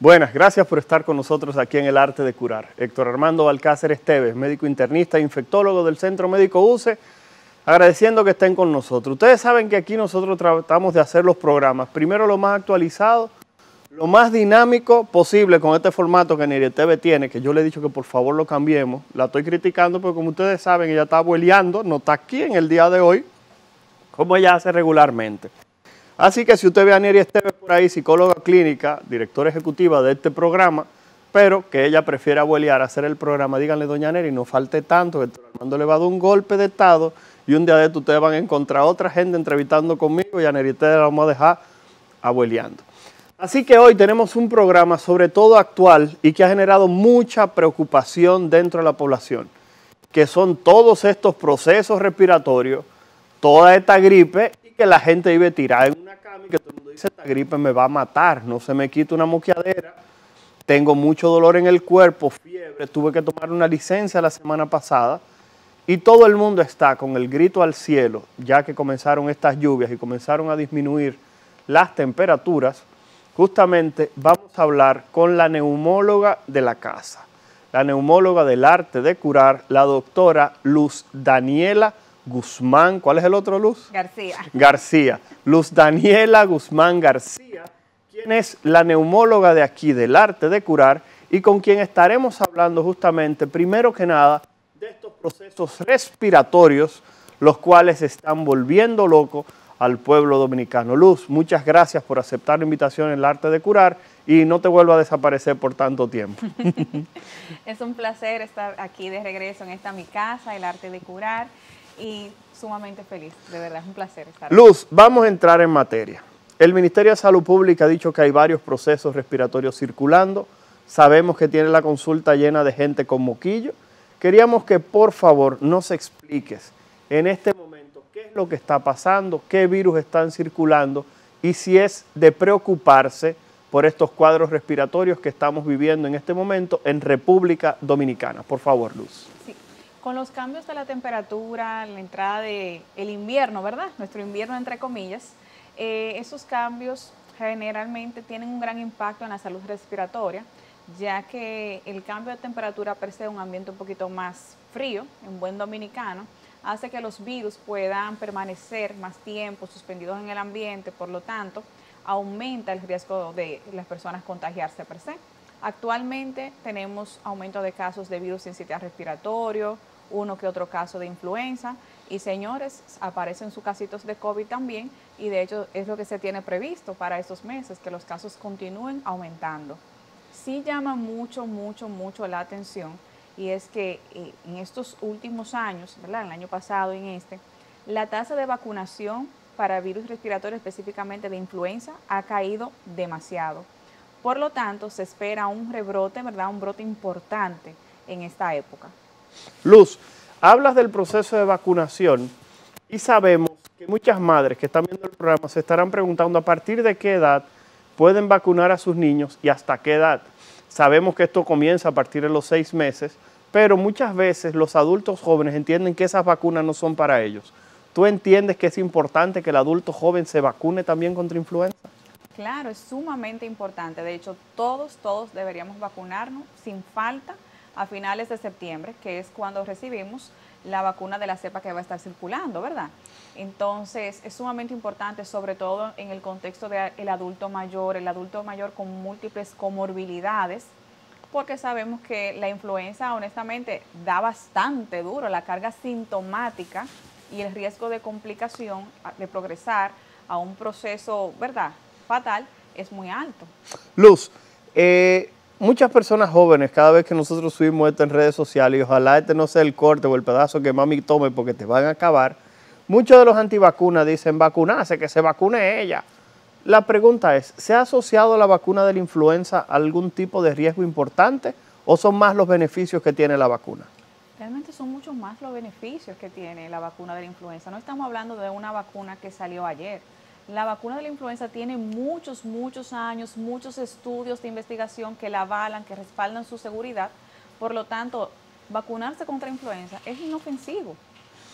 Buenas, gracias por estar con nosotros aquí en El Arte de Curar. Héctor Armando Balcácer Esteves, médico internista e infectólogo del Centro Médico UCE, agradeciendo que estén con nosotros. Ustedes saben que aquí nosotros tratamos de hacer los programas, primero lo más actualizado, lo más dinámico posible con este formato que Neri TV tiene, que yo le he dicho que por favor lo cambiemos. La estoy criticando porque como ustedes saben, ella está abueleando, no está aquí en el día de hoy, como ella hace regularmente. Así que si usted ve a Neri Esteves por ahí, psicóloga clínica, directora ejecutiva de este programa, pero que ella prefiere abuelear, hacer el programa, díganle, doña Neri, no falte tanto, que el Armando le va a dar un golpe de estado y un día de esto ustedes van a encontrar a otra gente entrevistando conmigo y a Neri Esteves la vamos a dejar abueleando. Así que hoy tenemos un programa sobre todo actual y que ha generado mucha preocupación dentro de la población, que son todos estos procesos respiratorios, toda esta gripe y que la gente vive tirada en una cama y que todo el mundo dice, esta gripe me va a matar, no se me quita una moqueadera, tengo mucho dolor en el cuerpo, fiebre, tuve que tomar una licencia la semana pasada y todo el mundo está con el grito al cielo, ya que comenzaron estas lluvias y comenzaron a disminuir las temperaturas. Justamente vamos a hablar con la neumóloga de la casa, la neumóloga del Arte de Curar, la doctora Luz Daniela Guzmán. ¿Cuál es el otro, Luz? García. García. Luz Daniela Guzmán García, quien es la neumóloga de aquí del Arte de Curar y con quien estaremos hablando justamente, primero que nada, de estos procesos respiratorios, los cuales están volviendo locos al pueblo dominicano. Luz, muchas gracias por aceptar la invitación en El Arte de Curar y no te vuelva a desaparecer por tanto tiempo. Es un placer estar aquí de regreso en esta mi casa, El Arte de Curar, y sumamente feliz, de verdad, es un placer estar aquí. Luz, vamos a entrar en materia. El Ministerio de Salud Pública ha dicho que hay varios procesos respiratorios circulando, sabemos que tiene la consulta llena de gente con moquillo. Queríamos que por favor nos expliques en este momento qué es lo que está pasando, qué virus están circulando y si es de preocuparse por estos cuadros respiratorios que estamos viviendo en este momento en República Dominicana. Por favor, Luz. Sí. Con los cambios de la temperatura, la entrada del invierno, ¿verdad? Nuestro invierno entre comillas, esos cambios generalmente tienen un gran impacto en la salud respiratoria, ya que el cambio de temperatura per se, un ambiente un poquito más frío, en buen dominicano, hace que los virus puedan permanecer más tiempo suspendidos en el ambiente, por lo tanto, aumenta el riesgo de las personas contagiarse per se. Actualmente tenemos aumento de casos de virus sincitial respiratorio, uno que otro caso de influenza, y señores, aparecen sus casitos de COVID también, y de hecho es lo que se tiene previsto para estos meses, que los casos continúen aumentando. Sí llama mucho la atención, y es que en estos últimos años, ¿verdad?, el año pasado y en este, la tasa de vacunación para virus respiratorios, específicamente de influenza, ha caído demasiado. Por lo tanto, se espera un rebrote, ¿verdad?, un brote importante en esta época. Luz, hablas del proceso de vacunación y sabemos que muchas madres que están viendo el programa se estarán preguntando a partir de qué edad pueden vacunar a sus niños y hasta qué edad. Sabemos que esto comienza a partir de los 6 meses, pero muchas veces los adultos jóvenes entienden que esas vacunas no son para ellos. ¿Tú entiendes que es importante que el adulto joven se vacune también contra influenza? Claro, es sumamente importante. De hecho, todos deberíamos vacunarnos sin falta a finales de septiembre, que es cuando recibimos la vacuna de la cepa que va a estar circulando, ¿verdad? Entonces, es sumamente importante, sobre todo en el contexto del adulto mayor, con múltiples comorbilidades, porque sabemos que la influenza, honestamente, da bastante duro, la carga sintomática y el riesgo de complicación, de progresar a un proceso, ¿verdad?, fatal, es muy alto. Luz, muchas personas jóvenes, cada vez que nosotros subimos esto en redes sociales, y ojalá este no sea el corte o el pedazo que mami tome porque te van a acabar, muchos de los antivacunas dicen vacunarse, que se vacune ella. La pregunta es, ¿se ha asociado la vacuna de la influenza a algún tipo de riesgo importante o son más los beneficios que tiene la vacuna? Realmente son muchos más los beneficios que tiene la vacuna de la influenza. No estamos hablando de una vacuna que salió ayer. La vacuna de la influenza tiene muchos años, muchos estudios de investigación que la avalan, que respaldan su seguridad. Por lo tanto, vacunarse contra influenza es inofensivo.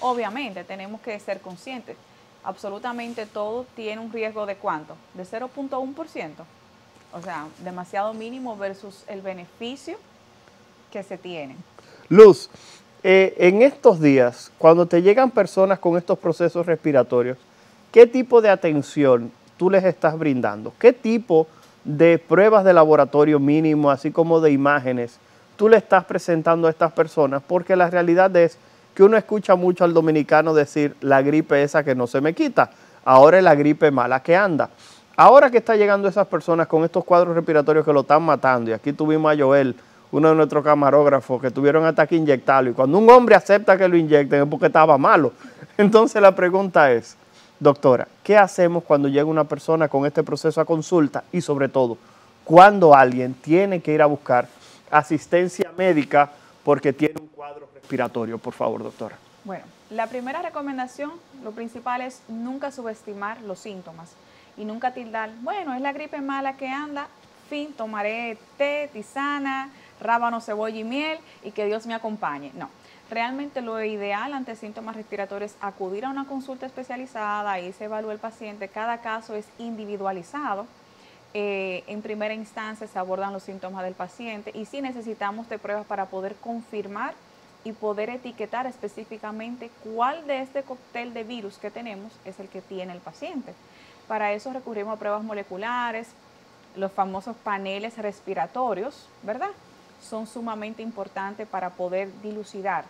Obviamente, tenemos que ser conscientes. Absolutamente todo tiene un riesgo de ¿cuánto? De 0.1%. O sea, demasiado mínimo versus el beneficio que se tiene. Luz, en estos días, cuando te llegan personas con estos procesos respiratorios, ¿qué tipo de atención tú les estás brindando? ¿Qué tipo de pruebas de laboratorio mínimo, así como de imágenes, tú le estás presentando a estas personas? Porque la realidad es que uno escucha mucho al dominicano decir la gripe esa que no se me quita, ahora es la gripe mala que anda. Ahora que están llegando esas personas con estos cuadros respiratorios que lo están matando, y aquí tuvimos a Joel, uno de nuestros camarógrafos, que tuvieron hasta que inyectarlo, y cuando un hombre acepta que lo inyecten es porque estaba malo. Entonces la pregunta es, doctora, ¿qué hacemos cuando llega una persona con este proceso a consulta? Y sobre todo, cuando alguien tiene que ir a buscar asistencia médica porque tiene un cuadro respiratorio. Por favor, doctora. Bueno, la primera recomendación, lo principal es nunca subestimar los síntomas y nunca tildar, bueno, es la gripe mala que anda, fin, tomaré té, tisana, rábano, cebolla y miel y que Dios me acompañe. No, realmente lo ideal ante síntomas respiratorios es acudir a una consulta especializada, ahí se evalúa el paciente, cada caso es individualizado. En primera instancia se abordan los síntomas del paciente y sí necesitamos de pruebas para poder confirmar y poder etiquetar específicamente cuál de este cóctel de virus que tenemos es el que tiene el paciente. Para eso recurrimos a pruebas moleculares, los famosos paneles respiratorios, ¿verdad? Son sumamente importantes para poder dilucidar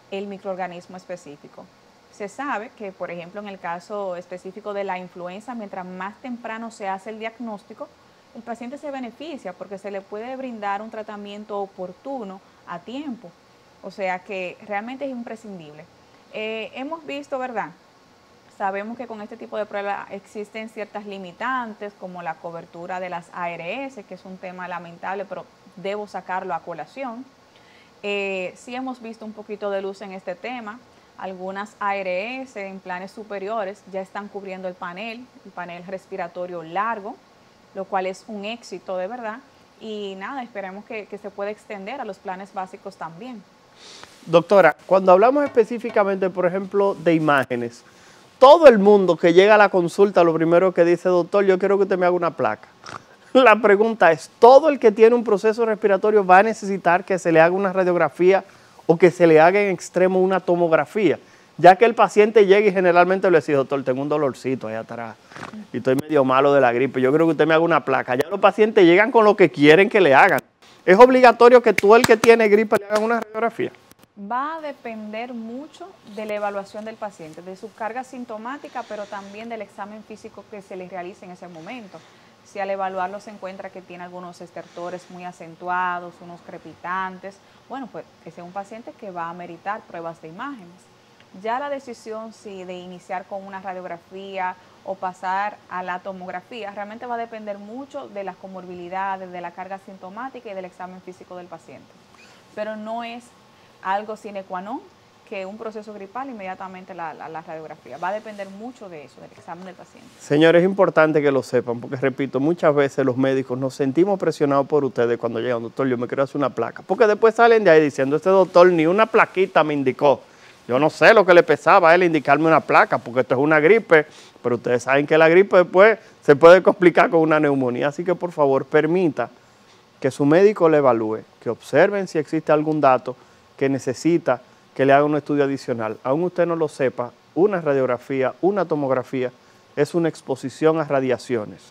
el microorganismo específico. Se sabe que, por ejemplo, en el caso específico de la influenza, mientras más temprano se hace el diagnóstico, el paciente se beneficia porque se le puede brindar un tratamiento oportuno a tiempo. O sea que realmente es imprescindible. Hemos visto, ¿verdad? Sabemos que con este tipo de pruebas existen ciertas limitantes, como la cobertura de las ARS, que es un tema lamentable, pero debo sacarlo a colación. Sí hemos visto un poquito de luz en este tema. Algunas ARS en planes superiores ya están cubriendo el panel respiratorio largo, lo cual es un éxito de verdad. Y nada, esperemos que se pueda extender a los planes básicos también. Doctora, cuando hablamos específicamente, por ejemplo, de imágenes, todo el mundo que llega a la consulta lo primero que dice, doctor, yo quiero que usted me haga una placa. La pregunta es, ¿todo el que tiene un proceso respiratorio va a necesitar que se le haga una radiografía o que se le haga en extremo una tomografía? Ya que el paciente llega y generalmente le dice, doctor, tengo un dolorcito ahí atrás y estoy medio malo de la gripe, yo creo que usted me haga una placa. Ya los pacientes llegan con lo que quieren que le hagan. ¿Es obligatorio que todo el que tiene gripe le haga una radiografía? Va a depender mucho de la evaluación del paciente, de su carga sintomática, pero también del examen físico que se le realice en ese momento. Si al evaluarlo se encuentra que tiene algunos estertores muy acentuados, unos crepitantes, bueno, pues ese es un paciente que va a ameritar pruebas de imágenes. Ya la decisión si de iniciar con una radiografía o pasar a la tomografía realmente va a depender mucho de las comorbilidades, de la carga sintomática y del examen físico del paciente. Pero no es algo sine qua non que un proceso gripal inmediatamente la radiografía. Va a depender mucho de eso, del examen del paciente. Señores, es importante que lo sepan, porque repito, muchas veces los médicos nos sentimos presionados por ustedes cuando llegan, doctor, yo me quiero hacer una placa, porque después salen de ahí diciendo, este doctor ni una plaquita me indicó. Yo no sé lo que le pesaba a él indicarme una placa, porque esto es una gripe, pero ustedes saben que la gripe después se puede complicar con una neumonía, así que por favor permita que su médico le evalúe, que observen si existe algún dato que necesita que le haga un estudio adicional. Aún usted no lo sepa, una radiografía, una tomografía es una exposición a radiaciones.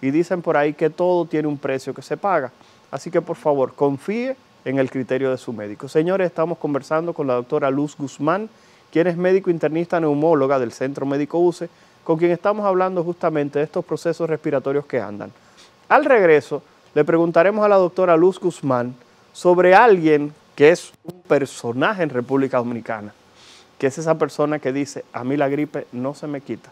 Y dicen por ahí que todo tiene un precio que se paga. Así que por favor, confíe en el criterio de su médico. Señores, estamos conversando con la doctora Luz Guzmán, quien es médico internista neumóloga del Centro Médico UCE, con quien estamos hablando justamente de estos procesos respiratorios que andan. Al regreso, le preguntaremos a la doctora Luz Guzmán sobre alguien que es un personaje en República Dominicana, que es esa persona que dice, a mí la gripe no se me quita.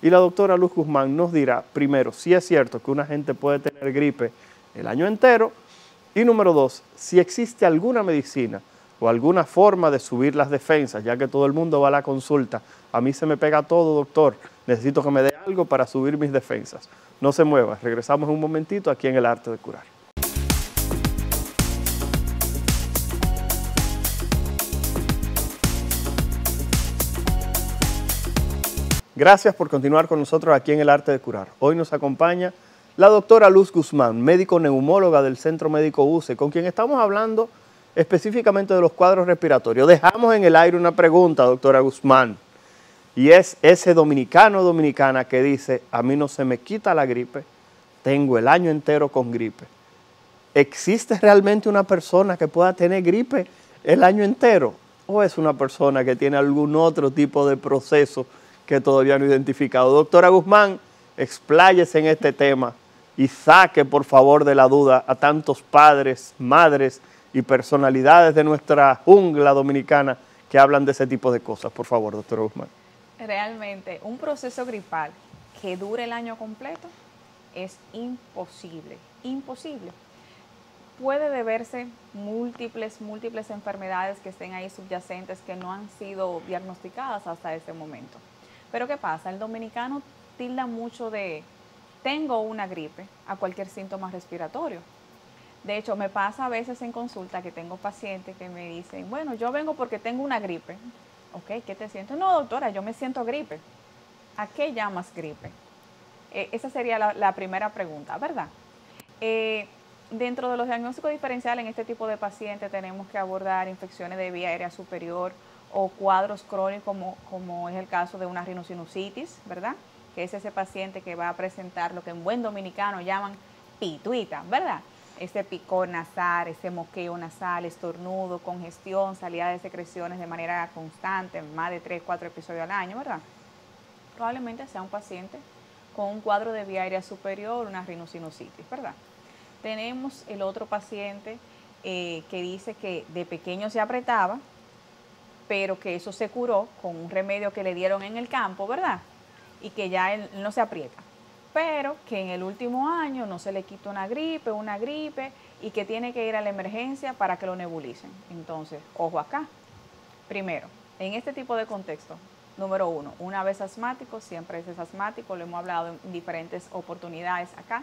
Y la doctora Luz Guzmán nos dirá, primero, si es cierto que una gente puede tener gripe el año entero, y número dos, si existe alguna medicina o alguna forma de subir las defensas, ya que todo el mundo va a la consulta, a mí se me pega todo, doctor, necesito que me dé algo para subir mis defensas. No se mueva, regresamos un momentito aquí en El Arte de Curar. Gracias por continuar con nosotros aquí en El Arte de Curar. Hoy nos acompaña la doctora Luz Guzmán, médico neumóloga del Centro Médico UCE, con quien estamos hablando específicamente de los cuadros respiratorios. Dejamos en el aire una pregunta, doctora Guzmán, y es ese dominicano o dominicana que dice, a mí no se me quita la gripe, tengo el año entero con gripe. ¿Existe realmente una persona que pueda tener gripe el año entero? ¿O es una persona que tiene algún otro tipo de proceso que todavía no he identificado? Doctora Guzmán, expláyese en este tema y saque por favor de la duda a tantos padres, madres y personalidades de nuestra jungla dominicana que hablan de ese tipo de cosas. Por favor, doctora Guzmán. Realmente, un proceso gripal que dure el año completo es imposible, imposible. Puede deberse múltiples enfermedades que estén ahí subyacentes que no han sido diagnosticadas hasta ese momento. Pero ¿qué pasa? El dominicano tilda mucho de tengo una gripe a cualquier síntoma respiratorio. De hecho, me pasa a veces en consulta que tengo pacientes que me dicen, bueno, yo vengo porque tengo una gripe. Ok, ¿qué te sientes? No, doctora, yo me siento gripe. ¿A qué llamas gripe? Esa sería la primera pregunta, ¿verdad? Dentro de los diagnósticos diferenciales en este tipo de pacientes tenemos que abordar infecciones de vía aérea superior o cuadros crónicos como es el caso de una rinosinusitis, ¿verdad? Que es ese paciente que va a presentar lo que en buen dominicano llaman pituita, ¿verdad? Ese picor nasal, ese moqueo nasal, estornudo, congestión, salida de secreciones de manera constante, más de 3-4 episodios al año, ¿verdad? Probablemente sea un paciente con un cuadro de vía aérea superior, una rinosinusitis, ¿verdad? Tenemos el otro paciente que dice que de pequeño se apretaba, pero que eso se curó con un remedio que le dieron en el campo, ¿verdad? Y que ya él no se aprieta, pero que en el último año no se le quita una gripe y que tiene que ir a la emergencia para que lo nebulicen. Entonces, ojo acá. Primero, en este tipo de contexto, número uno, una vez asmático, siempre es asmático, lo hemos hablado en diferentes oportunidades acá.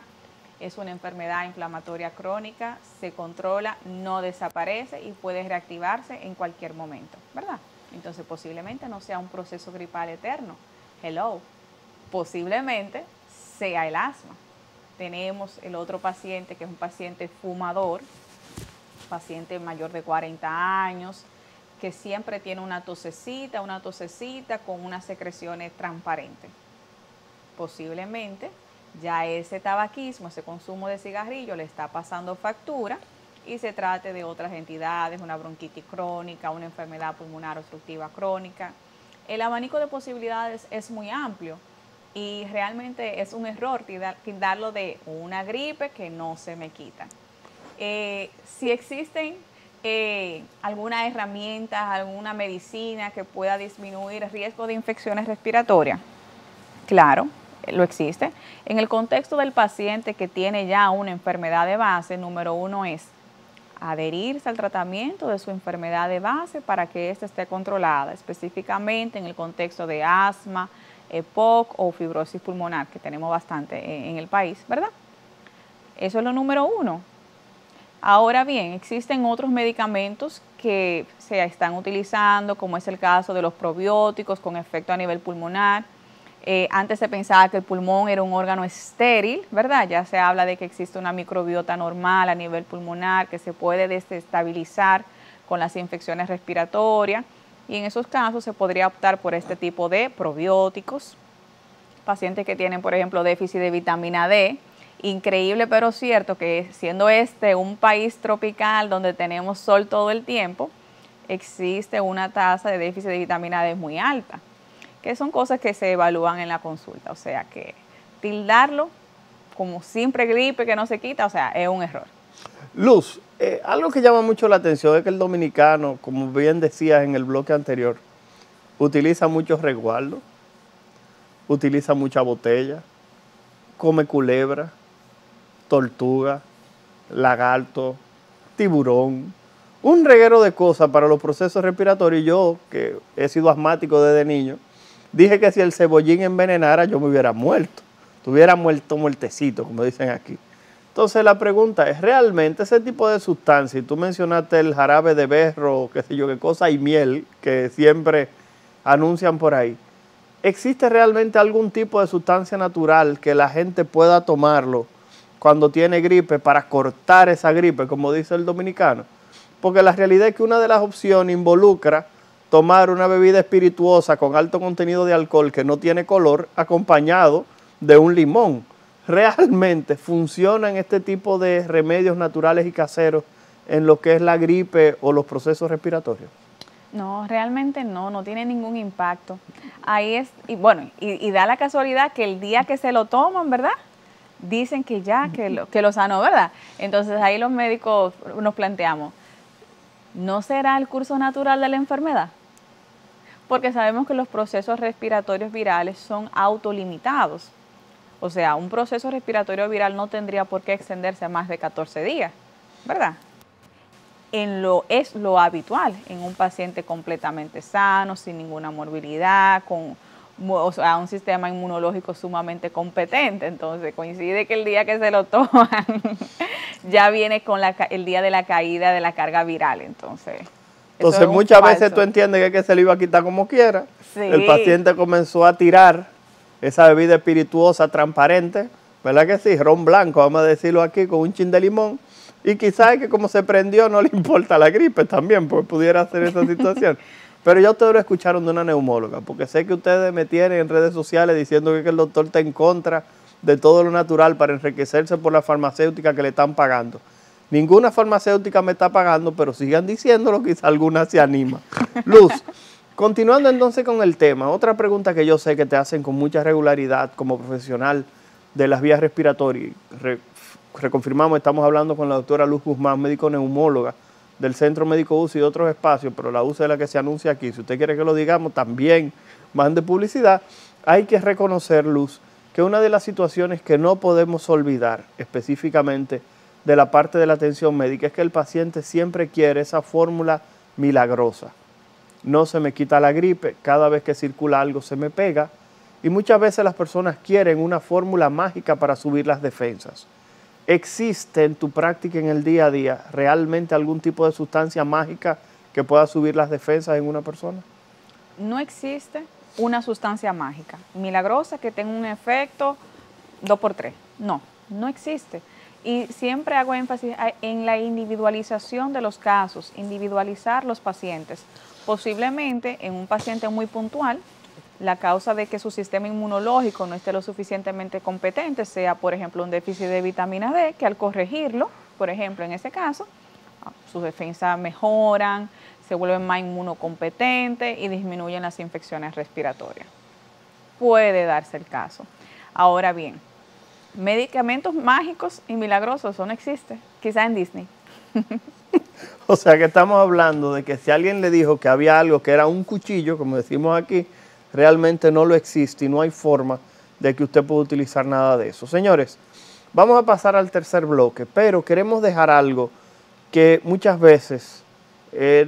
Es una enfermedad inflamatoria crónica, se controla, no desaparece y puede reactivarse en cualquier momento, ¿verdad? Entonces posiblemente no sea un proceso gripal eterno. Hello, posiblemente sea el asma. Tenemos el otro paciente que es un paciente fumador, paciente mayor de 40 años, que siempre tiene una tosecita con unas secreciones transparentes. Posiblemente ya ese tabaquismo, ese consumo de cigarrillo le está pasando factura y se trate de otras entidades, una bronquitis crónica, una enfermedad pulmonar obstructiva crónica. El abanico de posibilidades es muy amplio y realmente es un error tildarlo de una gripe que no se me quita. Si existen alguna herramienta, alguna medicina que pueda disminuir el riesgo de infecciones respiratorias, claro, lo existe. En el contexto del paciente que tiene ya una enfermedad de base, número uno es adherirse al tratamiento de su enfermedad de base para que ésta esté controlada, específicamente en el contexto de asma, EPOC o fibrosis pulmonar, que tenemos bastante en el país, ¿verdad? Eso es lo número uno. Ahora bien, existen otros medicamentos que se están utilizando, como es el caso de los probióticos con efecto a nivel pulmonar. Antes se pensaba que el pulmón era un órgano estéril, ¿verdad? Ya se habla de que existe una microbiota normal a nivel pulmonar que se puede desestabilizar con las infecciones respiratorias y en esos casos se podría optar por este tipo de probióticos. Pacientes que tienen, por ejemplo, déficit de vitamina D, increíble pero cierto que siendo este un país tropical donde tenemos sol todo el tiempo, existe una tasa de déficit de vitamina D muy alta, que son cosas que se evalúan en la consulta, o sea que tildarlo como simple gripe que no se quita, o sea, es un error. Luz, algo que llama mucho la atención es que el dominicano, como bien decías en el bloque anterior, utiliza muchos resguardos, utiliza mucha botella, come culebra, tortuga, lagarto, tiburón, un reguero de cosas para los procesos respiratorios. Yo, que he sido asmático desde niño, dije que si el cebollín envenenara yo me hubiera muerto, estuviera muertecito, como dicen aquí. Entonces la pregunta es, ¿realmente ese tipo de sustancia, y tú mencionaste el jarabe de berro, qué sé yo qué cosa, y miel, que siempre anuncian por ahí, ¿existe realmente algún tipo de sustancia natural que la gente pueda tomarlo cuando tiene gripe para cortar esa gripe, como dice el dominicano? Porque la realidad es que una de las opciones involucra tomar una bebida espirituosa con alto contenido de alcohol que no tiene color, acompañado de un limón. ¿Realmente funcionan este tipo de remedios naturales y caseros en lo que es la gripe o los procesos respiratorios? No, realmente no tiene ningún impacto. Ahí es, y bueno, y da la casualidad que el día que se lo toman, ¿verdad? Dicen que ya, que lo sanó, ¿verdad? Entonces ahí los médicos nos planteamos, ¿no será el curso natural de la enfermedad? Porque sabemos que los procesos respiratorios virales son autolimitados. O sea, un proceso respiratorio viral no tendría por qué extenderse a más de 14 días, ¿verdad? Es lo habitual en un paciente completamente sano, sin ninguna morbilidad, con un sistema inmunológico sumamente competente. Entonces coincide que el día que se lo toman ya viene con el día de la caída de la carga viral. Entonces muchas veces tú entiendes que se le iba a quitar como quiera. Sí. El paciente comenzó a tirar esa bebida espirituosa transparente, ¿verdad que sí? Ron blanco, vamos a decirlo aquí, con un chin de limón. Y quizás que como se prendió no le importa la gripe también, porque pudiera ser esa situación. Pero ya ustedes lo escucharon de una neumóloga, porque sé que ustedes me tienen en redes sociales diciendo que el doctor está en contra de todo lo natural para enriquecerse por la farmacéutica que le están pagando. Ninguna farmacéutica me está pagando, pero sigan diciéndolo, quizá alguna se anima. Luz, continuando entonces con el tema, otra pregunta que yo sé que te hacen con mucha regularidad como profesional de las vías respiratorias. Reconfirmamos, estamos hablando con la doctora Luz Guzmán, médico neumóloga del Centro Médico UCE y de otros espacios, pero la UCE es la que se anuncia aquí. Si usted quiere que lo digamos, también mande publicidad. Hay que reconocer, Luz, que una de las situaciones que no podemos olvidar específicamente de la parte de la atención médica es que el paciente siempre quiere esa fórmula milagrosa. No se me quita la gripe, cada vez que circula algo se me pega, y muchas veces las personas quieren una fórmula mágica para subir las defensas. ¿Existe en tu práctica en el día a día realmente algún tipo de sustancia mágica que pueda subir las defensas en una persona? No existe una sustancia mágica, milagrosa, que tenga un efecto 2x3. No existe. Y siempre hago énfasis en la individualización de los casos, individualizar los pacientes. Posiblemente en un paciente muy puntual, la causa de que su sistema inmunológico no esté lo suficientemente competente sea, por ejemplo, un déficit de vitamina D, que al corregirlo, por ejemplo, en ese caso, sus defensas mejoran, se vuelven más inmunocompetentes y disminuyen las infecciones respiratorias. Puede darse el caso. Ahora bien, medicamentos mágicos y milagrosos, eso no existe, quizás en Disney. O sea que estamos hablando de que si alguien le dijo que había algo que era un cuchillo, como decimos aquí, realmente no lo existe y no hay forma de que usted pueda utilizar nada de eso. Señores, vamos a pasar al tercer bloque, pero queremos dejar algo que muchas veces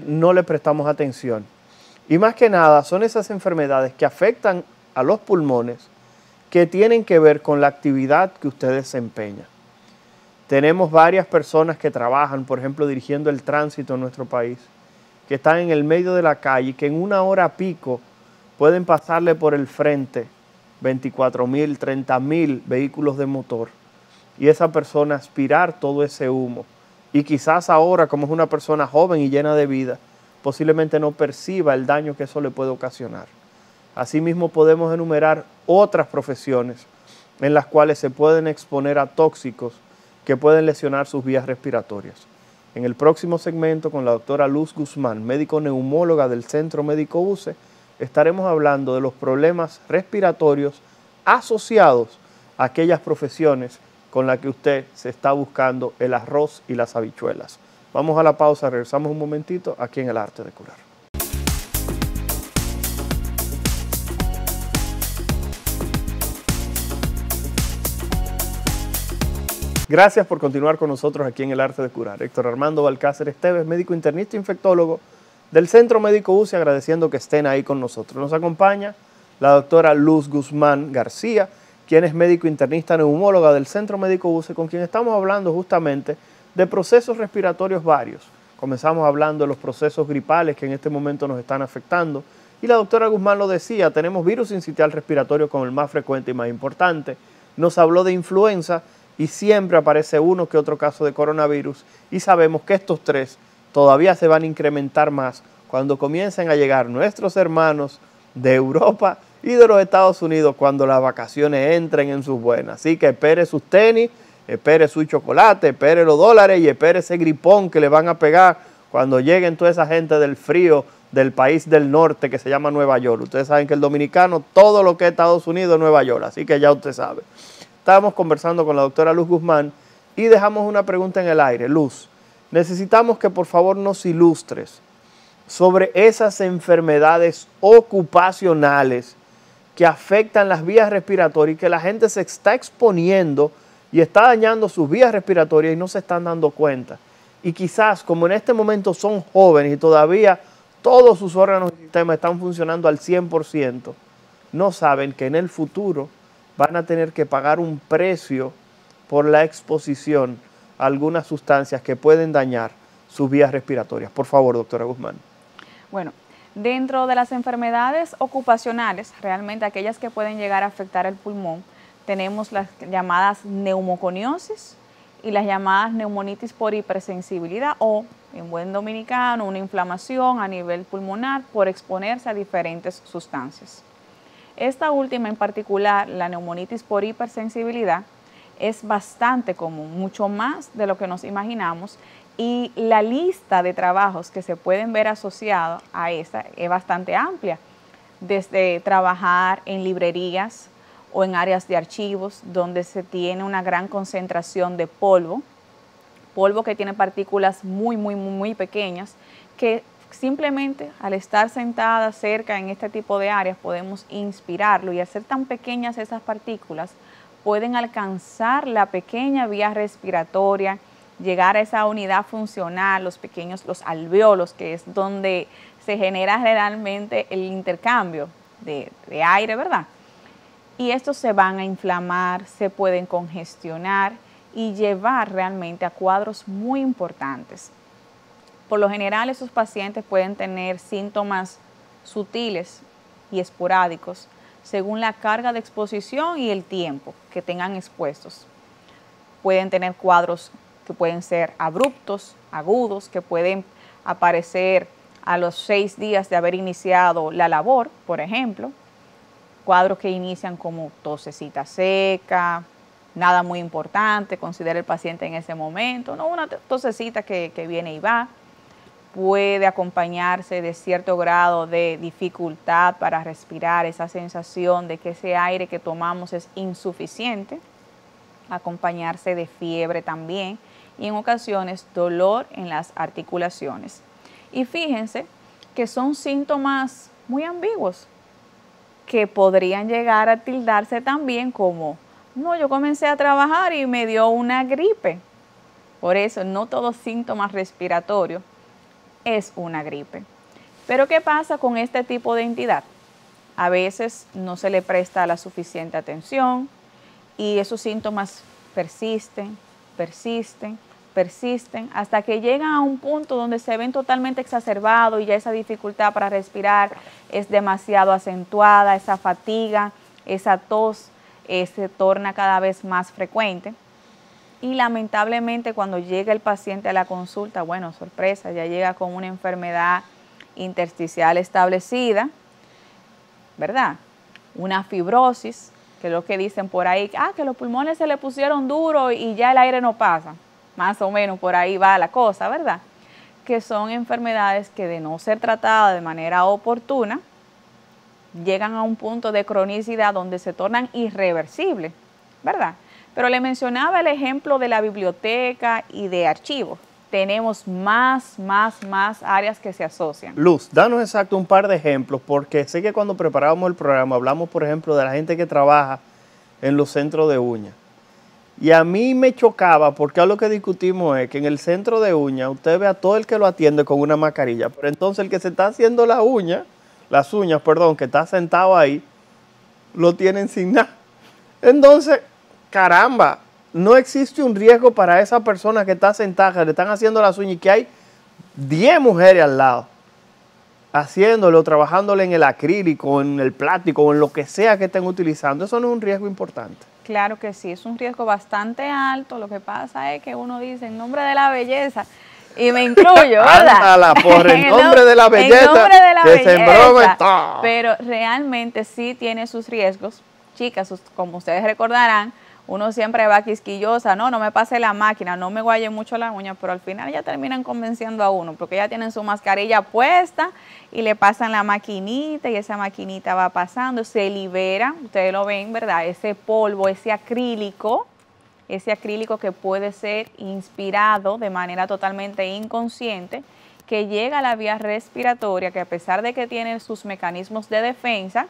no le prestamos atención. Y más que nada son esas enfermedades que afectan a los pulmones que tienen que ver con la actividad que usted desempeña. Tenemos varias personas que trabajan, por ejemplo, dirigiendo el tránsito en nuestro país, que están en el medio de la calle, que en una hora pico pueden pasarle por el frente 24.000, 30.000 vehículos de motor y esa persona aspirar todo ese humo. Y quizás ahora, como es una persona joven y llena de vida, posiblemente no perciba el daño que eso le puede ocasionar. Asimismo, podemos enumerar otras profesiones en las cuales se pueden exponer a tóxicos que pueden lesionar sus vías respiratorias. En el próximo segmento, con la doctora Luz Guzmán, médico neumóloga del Centro Médico UCE, estaremos hablando de los problemas respiratorios asociados a aquellas profesiones con las que usted se está buscando el arroz y las habichuelas. Vamos a la pausa, regresamos un momentito aquí en El Arte de Curar. Gracias por continuar con nosotros aquí en El Arte de Curar. Héctor Armando Balcácer Esteves, médico internista e infectólogo del Centro Médico UCE, agradeciendo que estén ahí con nosotros. Nos acompaña la doctora Luz Guzmán García, quien es médico internista neumóloga del Centro Médico UCE, con quien estamos hablando justamente de procesos respiratorios varios. Comenzamos hablando de los procesos gripales que en este momento nos están afectando. Y la doctora Guzmán lo decía, tenemos virus sincitial respiratorio como el más frecuente y más importante. Nos habló de influenza, y siempre aparece uno que otro caso de coronavirus y sabemos que estos 3 todavía se van a incrementar más cuando comiencen a llegar nuestros hermanos de Europa y de los Estados Unidos cuando las vacaciones entren en sus buenas. Así que espere sus tenis, espere su chocolate, espere los dólares y espere ese gripón que le van a pegar cuando lleguen toda esa gente del frío del país del norte que se llama Nueva York. Ustedes saben que el dominicano, todo lo que es Estados Unidos es Nueva York, así que ya usted sabe. Estábamos conversando con la doctora Luz Guzmán y dejamos una pregunta en el aire. Luz, necesitamos que por favor nos ilustres sobre esas enfermedades ocupacionales que afectan las vías respiratorias y que la gente se está exponiendo y está dañando sus vías respiratorias y no se están dando cuenta. Y quizás, como en este momento son jóvenes y todavía todos sus órganos y sistemas están funcionando al 100%, no saben que en el futuro van a tener que pagar un precio por la exposición a algunas sustancias que pueden dañar sus vías respiratorias. Por favor, doctora Guzmán. Bueno, dentro de las enfermedades ocupacionales, realmente aquellas que pueden llegar a afectar el pulmón, tenemos las llamadas neumoconiosis y las llamadas neumonitis por hipersensibilidad o, en buen dominicano, una inflamación a nivel pulmonar por exponerse a diferentes sustancias. Esta última en particular, la neumonitis por hipersensibilidad, es bastante común, mucho más de lo que nos imaginamos, y la lista de trabajos que se pueden ver asociados a esta es bastante amplia, desde trabajar en librerías o en áreas de archivos donde se tiene una gran concentración de polvo que tiene partículas muy pequeñas que simplemente al estar sentada cerca en este tipo de áreas podemos inspirarlo, y al ser tan pequeñas esas partículas pueden alcanzar la pequeña vía respiratoria, llegar a esa unidad funcional, los alvéolos, que es donde se genera generalmente el intercambio de aire, ¿verdad? Y estos se van a inflamar, se pueden congestionar y llevar realmente a cuadros muy importantes. Por lo general, esos pacientes pueden tener síntomas sutiles y esporádicos según la carga de exposición y el tiempo que tengan expuestos. Pueden tener cuadros que pueden ser abruptos, agudos, que pueden aparecer a los 6 días de haber iniciado la labor, por ejemplo. Cuadros que inician como tosecita seca, nada muy importante, considera el paciente en ese momento, no una tosecita que viene y va. Puede acompañarse de cierto grado de dificultad para respirar, esa sensación de que ese aire que tomamos es insuficiente, acompañarse de fiebre también y en ocasiones dolor en las articulaciones. Y fíjense que son síntomas muy ambiguos que podrían llegar a tildarse también como, no, yo comencé a trabajar y me dio una gripe. Por eso no todos síntomas respiratorios es una gripe. Pero ¿qué pasa con este tipo de entidad? A veces no se le presta la suficiente atención y esos síntomas persisten hasta que llegan a un punto donde se ven totalmente exacerbados y ya esa dificultad para respirar es demasiado acentuada, esa fatiga, esa tos se torna cada vez más frecuente. Y lamentablemente cuando llega el paciente a la consulta, bueno, sorpresa, ya llega con una enfermedad intersticial establecida, ¿verdad? Una fibrosis, que es lo que dicen por ahí, que los pulmones se le pusieron duros y ya el aire no pasa. Más o menos por ahí va la cosa, ¿verdad? Que son enfermedades que de no ser tratadas de manera oportuna, llegan a un punto de cronicidad donde se tornan irreversibles, ¿verdad? Pero le mencionaba el ejemplo de la biblioteca y de archivos. Tenemos más áreas que se asocian. Luz, danos exacto un par de ejemplos, porque sé que cuando preparábamos el programa hablamos, por ejemplo, de la gente que trabaja en los centros de uñas. Y a mí me chocaba, porque lo que discutimos es que en el centro de uñas usted ve a todo el que lo atiende con una mascarilla, pero entonces el que se está haciendo las uñas, que está sentado ahí, lo tienen sin nada. Entonces, caramba, no existe un riesgo para esa persona que está sentada, que le están haciendo las uñas y que hay 10 mujeres al lado, haciéndolo, trabajándole en el acrílico, en el plástico o en lo que sea que estén utilizando. Eso no es un riesgo importante. Claro que sí, es un riesgo bastante alto. Lo que pasa es que uno dice en nombre de la belleza, y me incluyo, ¿verdad? Ándala, por el nombre de la belleza, en nombre de la que belleza, se embrome todo. pero realmente sí tiene sus riesgos. Chicas, como ustedes recordarán, uno siempre va quisquillosa, no me pase la máquina, no me guaye mucho la uña, pero al final ya terminan convenciendo a uno, porque ya tienen su mascarilla puesta y le pasan la maquinita y esa maquinita va pasando, se libera, ustedes lo ven, ¿verdad? Ese polvo, ese acrílico que puede ser inspirado de manera totalmente inconsciente, que llega a la vía respiratoria, que a pesar de que tiene sus mecanismos de defensa,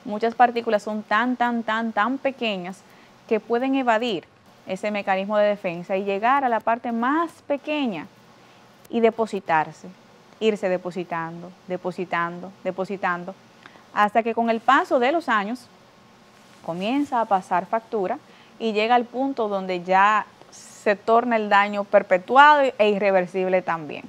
muchas partículas son tan pequeñas que pueden evadir ese mecanismo de defensa y llegar a la parte más pequeña y depositarse, irse depositando, hasta que con el paso de los años comienza a pasar factura y llega al punto donde ya se torna el daño perpetuado e irreversible también.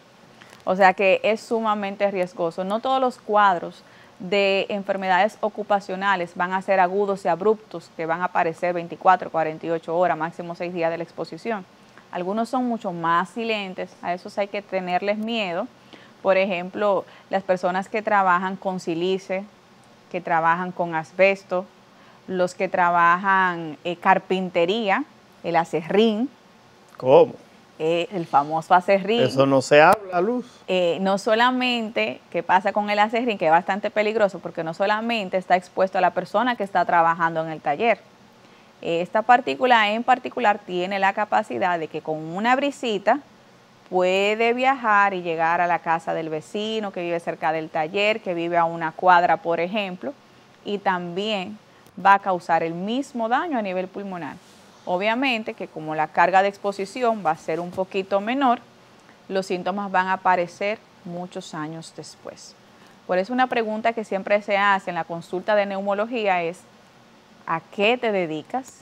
O sea que es sumamente riesgoso. No todos los cuadros de enfermedades ocupacionales van a ser agudos y abruptos, que van a aparecer 24, 48 horas, máximo 6 días de la exposición. Algunos son mucho más silentes, a esos hay que tenerles miedo. Por ejemplo, las personas que trabajan con sílice, que trabajan con asbesto, los que trabajan carpintería, el acerrín. ¿Cómo? El famoso acerrín. Eso no se habla, Luz. No solamente, ¿qué pasa con el acerrín? Que es bastante peligroso, porque no solamente está expuesto a la persona que está trabajando en el taller. Esta partícula en particular tiene la capacidad de que con una brisita puede viajar y llegar a la casa del vecino que vive cerca del taller, que vive a una cuadra, por ejemplo, y también va a causar el mismo daño a nivel pulmonar. Obviamente que como la carga de exposición va a ser un poquito menor, los síntomas van a aparecer muchos años después. Por eso una pregunta que siempre se hace en la consulta de neumología es: ¿a qué te dedicas?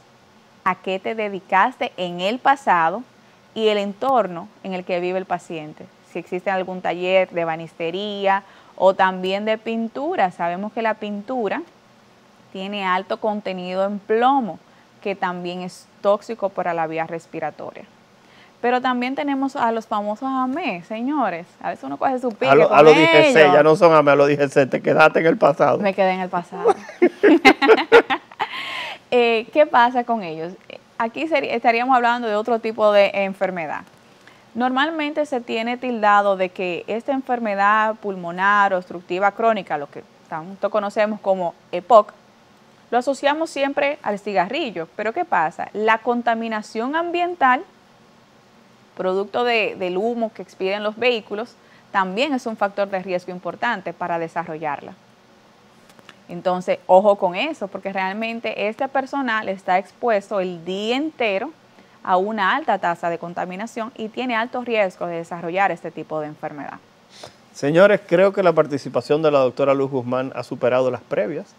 ¿A qué te dedicaste en el pasado? Y el entorno en el que vive el paciente. Si existe algún taller de ebanistería o también de pintura. Sabemos que la pintura tiene alto contenido en plomo, que también es tóxico para la vía respiratoria. Pero también tenemos a los famosos AME, señores. A veces uno coge su pique con a los DGC, ellos. ya no son AME, a los DGC, te quedaste en el pasado. Me quedé en el pasado. ¿Qué pasa con ellos? Aquí estaríamos hablando de otro tipo de enfermedad. Normalmente se tiene tildado de que esta enfermedad pulmonar obstructiva crónica, lo que tanto conocemos como EPOC, lo asociamos siempre al cigarrillo. Pero ¿qué pasa? La contaminación ambiental, producto del humo que expiden los vehículos, también es un factor de riesgo importante para desarrollarla. Entonces, ojo con eso, porque realmente este personal está expuesto el día entero a una alta tasa de contaminación y tiene altos riesgos de desarrollar este tipo de enfermedad. Señores, creo que la participación de la doctora Luz Guzmán ha superado las previas.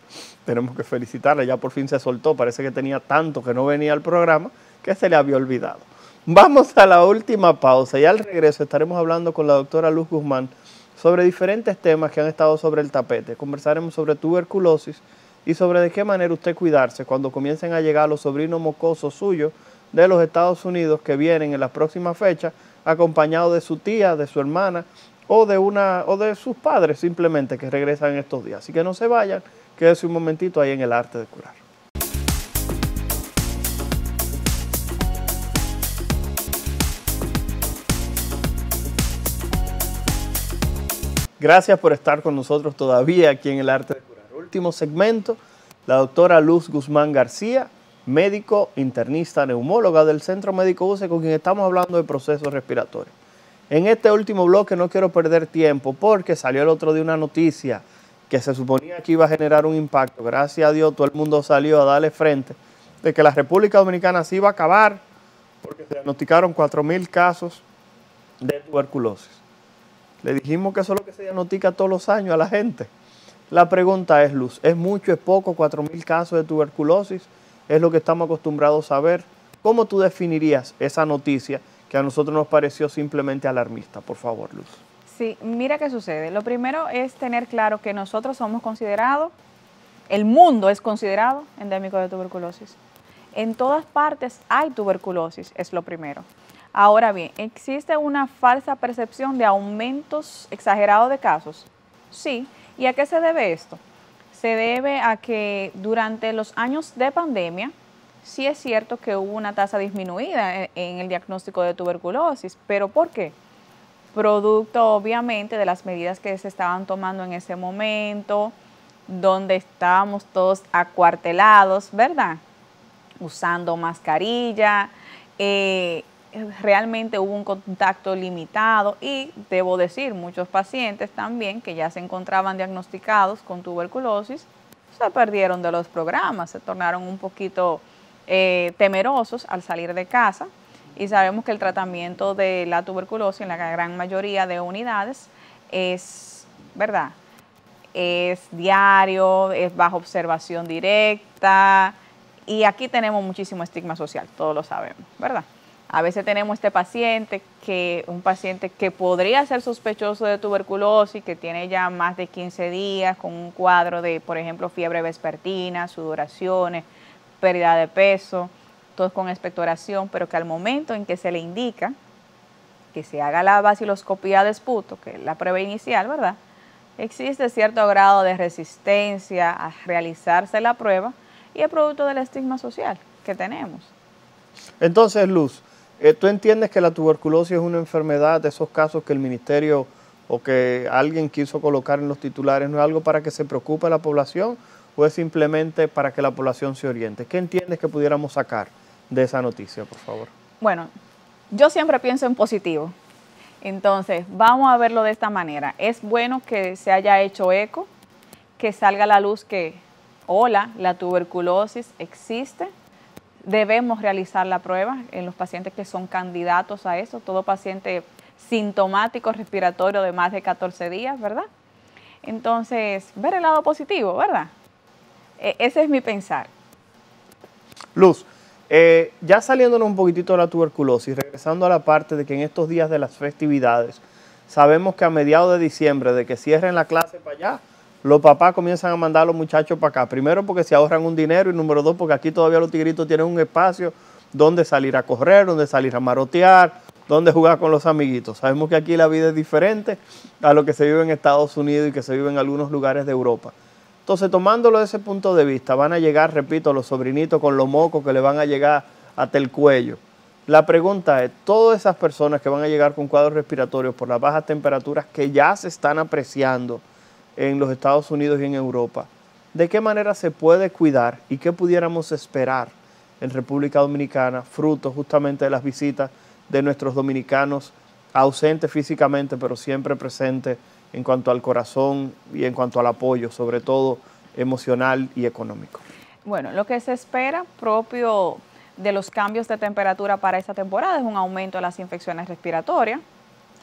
Tenemos que felicitarla, ya por fin se soltó. Parece que tenía tanto que no venía al programa que se le había olvidado. Vamos a la última pausa y al regreso estaremos hablando con la doctora Luz Guzmán sobre diferentes temas que han estado sobre el tapete. Conversaremos sobre tuberculosis y sobre de qué manera usted cuidarse cuando comiencen a llegar los sobrinos mocosos suyos de los Estados Unidos que vienen en las próximas fechas acompañados de su tía, de su hermana o de sus padres simplemente que regresan estos días. Así que no se vayan, quédese un momentito ahí en El Arte de Curar. Gracias por estar con nosotros todavía aquí en El Arte de Curar. Último segmento, la doctora Luz Guzmán García, médico, internista, neumóloga del Centro Médico UCE, con quien estamos hablando de procesos respiratorios. En este último bloque no quiero perder tiempo porque salió el otro día una noticia que se suponía que iba a generar un impacto. Gracias a Dios todo el mundo salió a darle frente de que la República Dominicana se iba a acabar porque se diagnosticaron 4,000 casos de tuberculosis. Le dijimos que eso es lo que se diagnostica todos los años a la gente. La pregunta es, Luz, ¿es mucho, es poco 4,000 casos de tuberculosis? ¿Es lo que estamos acostumbrados a ver? ¿Cómo tú definirías esa noticia que a nosotros nos pareció simplemente alarmista? Por favor, Luz. Sí, mira qué sucede. Lo primero es tener claro que nosotros somos considerados, el mundo es considerado endémico de tuberculosis. En todas partes hay tuberculosis, es lo primero. Ahora bien, ¿existe una falsa percepción de aumentos exagerados de casos? Sí. ¿Y a qué se debe esto? Se debe a que durante los años de pandemia, sí es cierto que hubo una tasa disminuida en el diagnóstico de tuberculosis, pero ¿por qué? Producto obviamente de las medidas que se estaban tomando en ese momento, donde estábamos todos acuartelados, ¿verdad? Usando mascarilla, realmente hubo un contacto limitado y debo decir, muchos pacientes también que ya se encontraban diagnosticados con tuberculosis, se perdieron de los programas, se tornaron un poquito temerosos al salir de casa. Y sabemos que el tratamiento de la tuberculosis en la gran mayoría de unidades es, ¿verdad?, es diario, es bajo observación directa y aquí tenemos muchísimo estigma social, todos lo sabemos, ¿verdad? A veces tenemos un paciente que podría ser sospechoso de tuberculosis, que tiene ya más de 15 días con un cuadro de, por ejemplo, fiebre vespertina, sudoraciones, pérdida de peso, todos con expectoración, pero que al momento en que se le indica que se haga la baciloscopía de esputo, que es la prueba inicial, ¿verdad?, existe cierto grado de resistencia a realizarse la prueba y es producto del estigma social que tenemos. Entonces, Luz, ¿tú entiendes que la tuberculosis es una enfermedad de esos casos que el ministerio o que alguien quiso colocar en los titulares, no es algo para que se preocupe la población o es simplemente para que la población se oriente? ¿Qué entiendes que pudiéramos sacar de esa noticia, por favor? Bueno, yo siempre pienso en positivo. Entonces, vamos a verlo de esta manera. Es bueno que se haya hecho eco, que salga a la luz que, hola, la tuberculosis existe. Debemos realizar la prueba en los pacientes que son candidatos a eso, todo paciente sintomático respiratorio de más de 14 días, ¿verdad? Entonces, ver el lado positivo, ¿verdad? Ese es mi pensar. Luz, ya saliéndonos un poquitito de la tuberculosis, regresando a la parte de que en estos días de las festividades, sabemos que a mediados de diciembre, de que cierren la clase para allá, los papás comienzan a mandar a los muchachos para acá. Primero porque se ahorran un dinero y número dos porque aquí todavía los tigritos tienen un espacio donde salir a correr, donde salir a marotear, donde jugar con los amiguitos. Sabemos que aquí la vida es diferente a lo que se vive en Estados Unidos y que se vive en algunos lugares de Europa. Entonces, tomándolo desde ese punto de vista, van a llegar, repito, los sobrinitos con los mocos que le van a llegar hasta el cuello. La pregunta es, todas esas personas que van a llegar con cuadros respiratorios por las bajas temperaturas que ya se están apreciando en los Estados Unidos y en Europa, ¿de qué manera se puede cuidar y qué pudiéramos esperar en República Dominicana, fruto justamente de las visitas de nuestros dominicanos ausentes físicamente, pero siempre presentes en cuanto al corazón y en cuanto al apoyo, sobre todo emocional y económico? Bueno, lo que se espera propio de los cambios de temperatura para esta temporada es un aumento de las infecciones respiratorias,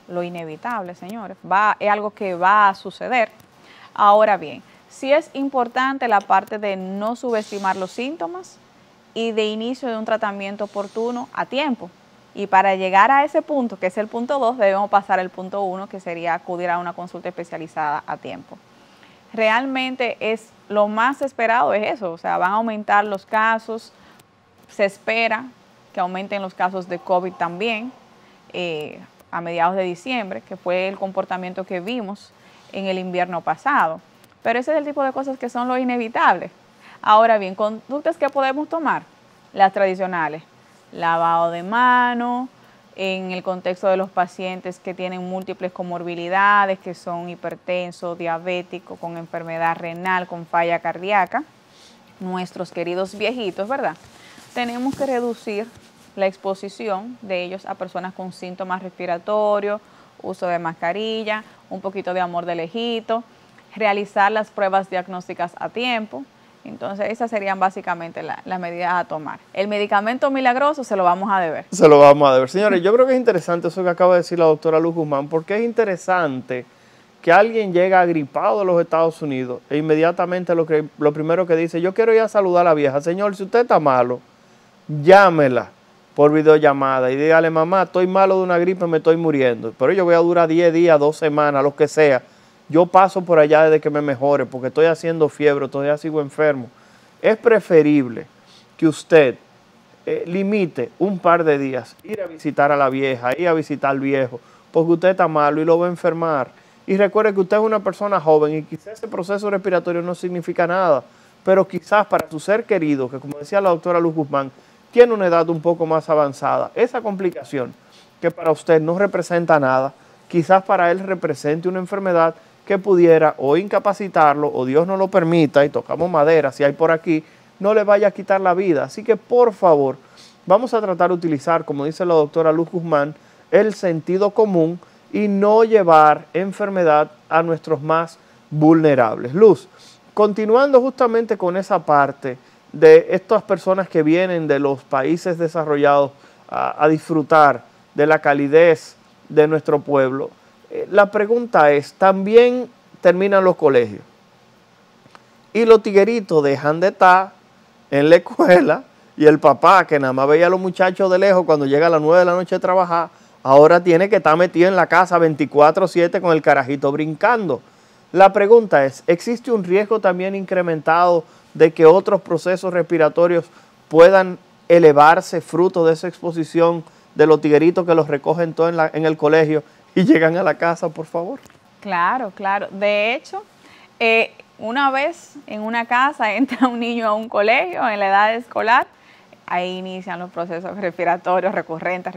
lo inevitable, señores, es algo que va a suceder. Ahora bien, sí es importante la parte de no subestimar los síntomas y de inicio de un tratamiento oportuno a tiempo. Y para llegar a ese punto, que es el punto 2, debemos pasar el punto 1, que sería acudir a una consulta especializada a tiempo. Realmente lo más esperado es eso, o sea, van a aumentar los casos, se espera que aumenten los casos de COVID también a mediados de diciembre, que fue el comportamiento que vimos en el invierno pasado. Pero ese es el tipo de cosas que son lo inevitable. Ahora bien, conductas que podemos tomar, las tradicionales, lavado de manos, en el contexto de los pacientes que tienen múltiples comorbilidades, que son hipertensos, diabéticos, con enfermedad renal, con falla cardíaca, nuestros queridos viejitos, ¿verdad? Tenemos que reducir la exposición de ellos a personas con síntomas respiratorios, uso de mascarilla, un poquito de amor de lejito, realizar las pruebas diagnósticas a tiempo. Entonces, esas serían básicamente las medidas a tomar. El medicamento milagroso se lo vamos a deber. Se lo vamos a deber. Señores, yo creo que es interesante eso que acaba de decir la doctora Luz Guzmán, porque es interesante que alguien llega agripado de los Estados Unidos e inmediatamente lo primero que dice, yo quiero ir a saludar a la vieja. Señor, si usted está malo, llámela por videollamada y dígale, mamá, estoy malo de una gripe, me estoy muriendo, pero yo voy a durar 10 días, 2 semanas, lo que sea. Yo paso por allá desde que me mejore porque estoy haciendo fiebre, todavía sigo enfermo. Es preferible que usted limite un par de días, ir a visitar a la vieja, ir a visitar al viejo, porque usted está malo y lo va a enfermar. Y recuerde que usted es una persona joven y quizás ese proceso respiratorio no significa nada, pero quizás para su ser querido, que como decía la doctora Luz Guzmán, tiene una edad un poco más avanzada, esa complicación que para usted no representa nada, quizás para él represente una enfermedad que pudiera o incapacitarlo, o Dios no lo permita, y tocamos madera si hay por aquí, no le vaya a quitar la vida. Así que por favor, vamos a tratar de utilizar, como dice la doctora Luz Guzmán, el sentido común y no llevar enfermedad a nuestros más vulnerables. Luz, continuando justamente con esa parte de estas personas que vienen de los países desarrollados a disfrutar de la calidez de nuestro pueblo, la pregunta es, también terminan los colegios y los tigueritos dejan de estar en la escuela y el papá que nada más veía a los muchachos de lejos cuando llega a las 9 de la noche a trabajar, ahora tiene que estar metido en la casa 24/7 con el carajito brincando. La pregunta es, ¿existe un riesgo también incrementado de que otros procesos respiratorios puedan elevarse fruto de esa exposición de los tigueritos que los recogen todo en el colegio y llegan a la casa, por favor? Claro, claro. De hecho, una vez en una casa entra un niño a un colegio en la edad escolar, ahí inician los procesos respiratorios recurrentes,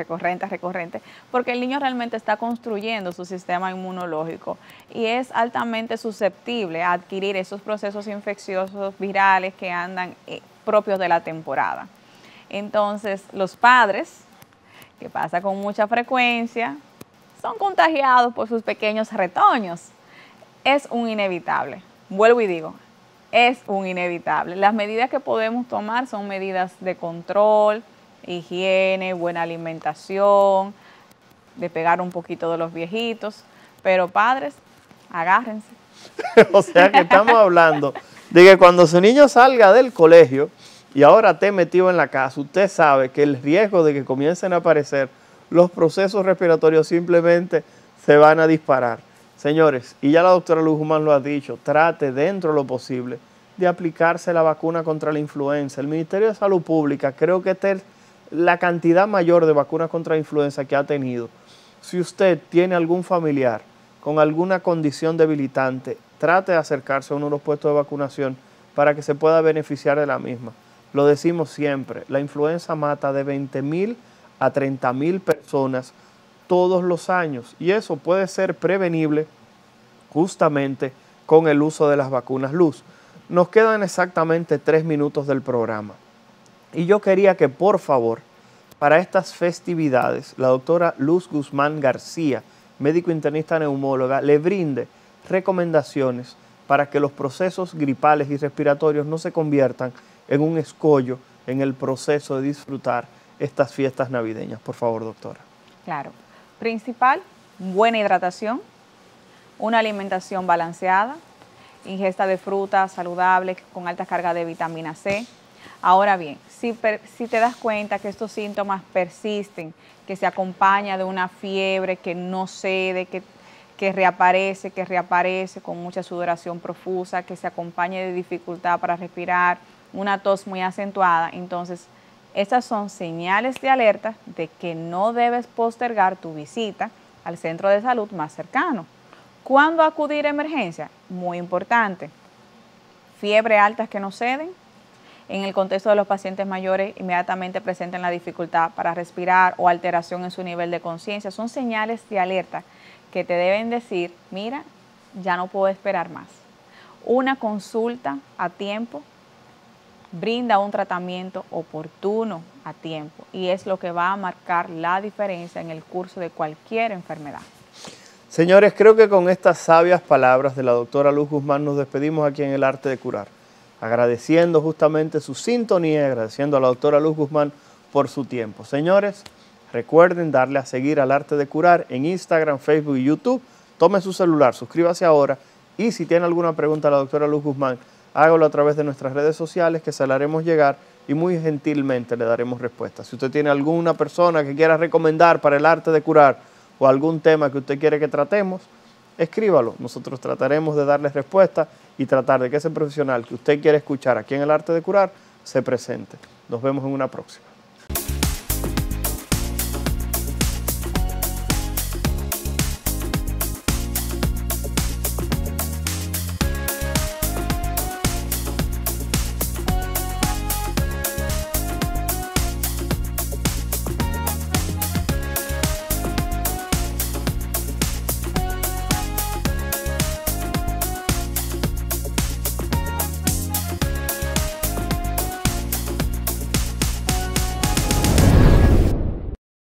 porque el niño realmente está construyendo su sistema inmunológico y es altamente susceptible a adquirir esos procesos infecciosos virales que andan propios de la temporada. Entonces, los padres, que pasa con mucha frecuencia, son contagiados por sus pequeños retoños. Es un inevitable. Vuelvo y digo, es un inevitable. Las medidas que podemos tomar son medidas de control, higiene, buena alimentación, de pegar un poquito de los viejitos, pero padres, agárrense. O sea que estamos hablando de que cuando su niño salga del colegio y ahora esté metido en la casa, usted sabe que el riesgo de que comiencen a aparecer los procesos respiratorios simplemente se van a disparar. Señores, y ya la doctora Luz Guzmán lo ha dicho, trate dentro de lo posible de aplicarse la vacuna contra la influenza. El Ministerio de Salud Pública, creo que esta es la cantidad mayor de vacunas contra la influenza que ha tenido. Si usted tiene algún familiar con alguna condición debilitante, trate de acercarse a uno de los puestos de vacunación para que se pueda beneficiar de la misma. Lo decimos siempre, la influenza mata de 20,000 a 30,000 personas todos los años y eso puede ser prevenible justamente con el uso de las vacunas. Luz, nos quedan exactamente 3 minutos del programa y yo quería que por favor para estas festividades la doctora Luz Guzmán García, médico internista neumóloga, le brinde recomendaciones para que los procesos gripales y respiratorios no se conviertan en un escollo en el proceso de disfrutar estas fiestas navideñas. Por favor, doctora. Claro. Principal, buena hidratación, una alimentación balanceada, ingesta de frutas saludables con alta carga de vitamina C. Ahora bien, si te das cuenta que estos síntomas persisten, que se acompaña de una fiebre que no cede, que reaparece con mucha sudoración profusa, que se acompaña de dificultad para respirar, una tos muy acentuada, entonces estas son señales de alerta de que no debes postergar tu visita al centro de salud más cercano. ¿Cuándo acudir a emergencia? Muy importante. Fiebre altas que no ceden. En el contexto de los pacientes mayores, inmediatamente presentan la dificultad para respirar o alteración en su nivel de conciencia. Son señales de alerta que te deben decir, mira, ya no puedo esperar más. Una consulta a tiempo brinda un tratamiento oportuno a tiempo y es lo que va a marcar la diferencia en el curso de cualquier enfermedad. Señores, creo que con estas sabias palabras de la doctora Luz Guzmán nos despedimos aquí en El Arte de Curar, agradeciendo justamente su sintonía, agradeciendo a la doctora Luz Guzmán por su tiempo. Señores, recuerden darle a seguir al Arte de Curar en Instagram, Facebook y YouTube. Tome su celular, suscríbase ahora y si tiene alguna pregunta a la doctora Luz Guzmán, hágalo a través de nuestras redes sociales que se la haremos llegar y muy gentilmente le daremos respuesta. Si usted tiene alguna persona que quiera recomendar para El Arte de Curar o algún tema que usted quiere que tratemos, escríbalo. Nosotros trataremos de darle respuesta y tratar de que ese profesional que usted quiere escuchar aquí en El Arte de Curar se presente. Nos vemos en una próxima.